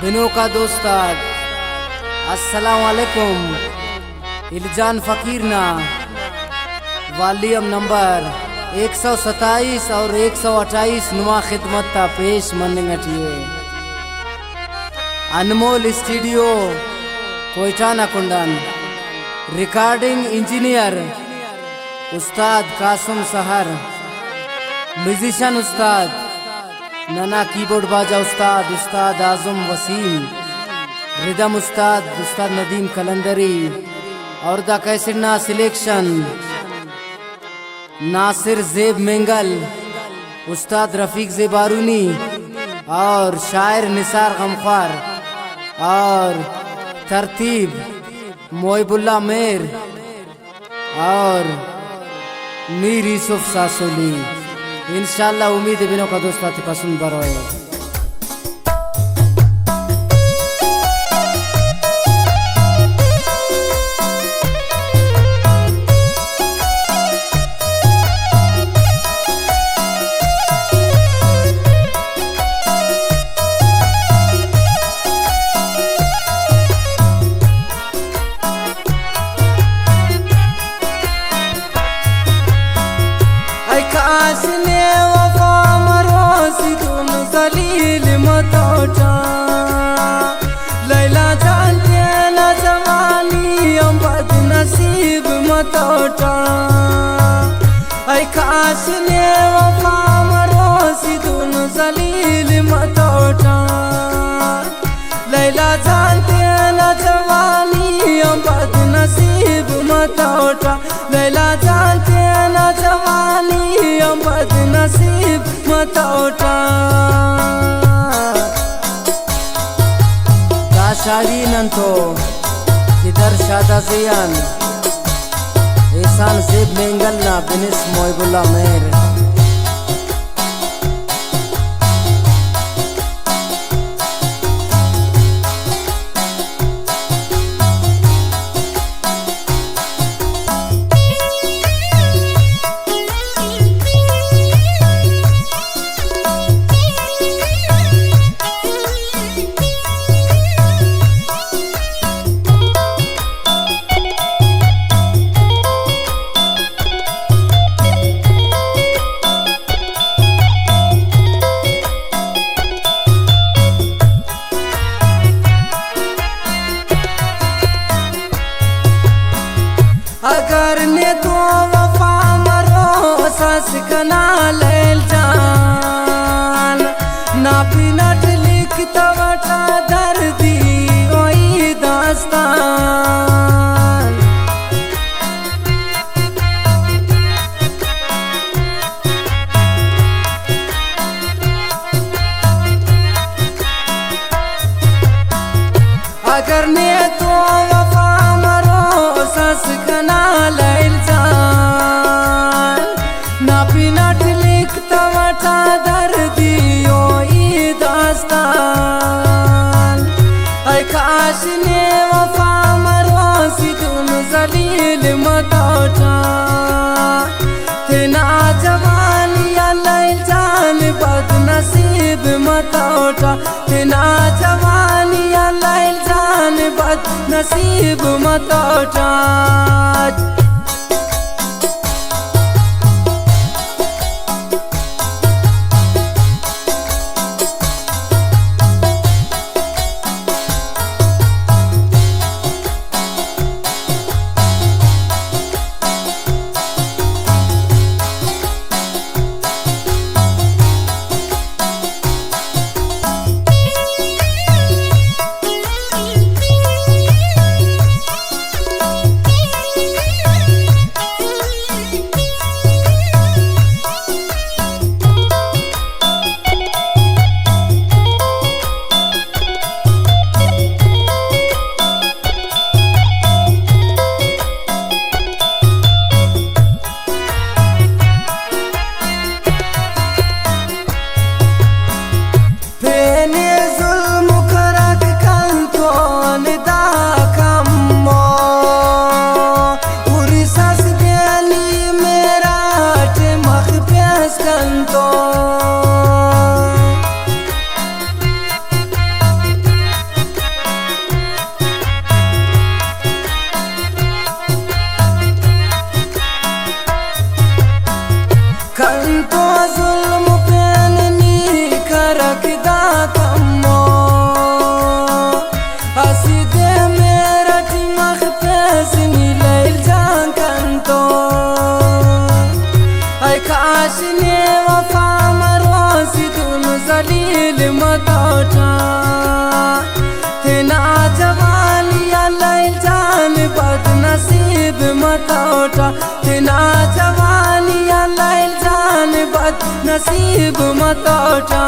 दिनों का दोस्ताद अस्सलाम वालेकुम। इल्जान फकीरना वॉल्यूम नंबर 127 और 128 नुमा खिदमत का पेश मनिंगटिए अनमोल स्टूडियो कोयटा नकुंडन। रिकॉर्डिंग इंजीनियर उस्ताद कासम सहर, म्यूजिशियन उस्ताद नना, कीबोर्ड बाजा उस्ताद उस्ताद आजम वसीम, रिदम उस्ताद उस्ताद नदीम कलंदरी और द कैसेटना सिलेक्शन नासिर जेब मेंगल, उस्ताद रफीक जेबारूनी और शायर निसार गमख्वार और तरतीब मोइबुल्ला मेर और मीर यूसुफ सासोली। इंशाल्लाह उम्मीद है बिनों का दोस्ता पसंद बरोए। लैला जानते न जवानी हम बदनसीब मतोटा, ऐ खास ने वफा मरोसी दुन जलील मतोटा। लैला जानते न जवानी हम बदनसीब मतोटा, लैला जानते न जवानी हम बदनसीब मतोटा। शादी नंतो किधर शादा जियान एहसान जेब मेंगल ना बिनिस मोइबुल्ला मेर। अगर ने तो वफा मरो सस कना लेल जान ना पिनट लिखता वटा दर्दी ओई दास्तान। अगर ने तो वफा मरो सस कना लेल जान ना पिनट लिखता वटा दर्दी ओई दास्तान। ऐ खास ने वफा मरोसी दुन जलील मतोटा, तेना जवानी लेल जान बदनसीब मतोटा, तेना जवानी लेल जान बदनसीब मतोटा। आशने वफा मरोसी दोनों जलील मतौटा तेना जवानिया लैल जान बदनसीब मतौटा तेना जवानिया लैल जान बदनसीब मतौटा।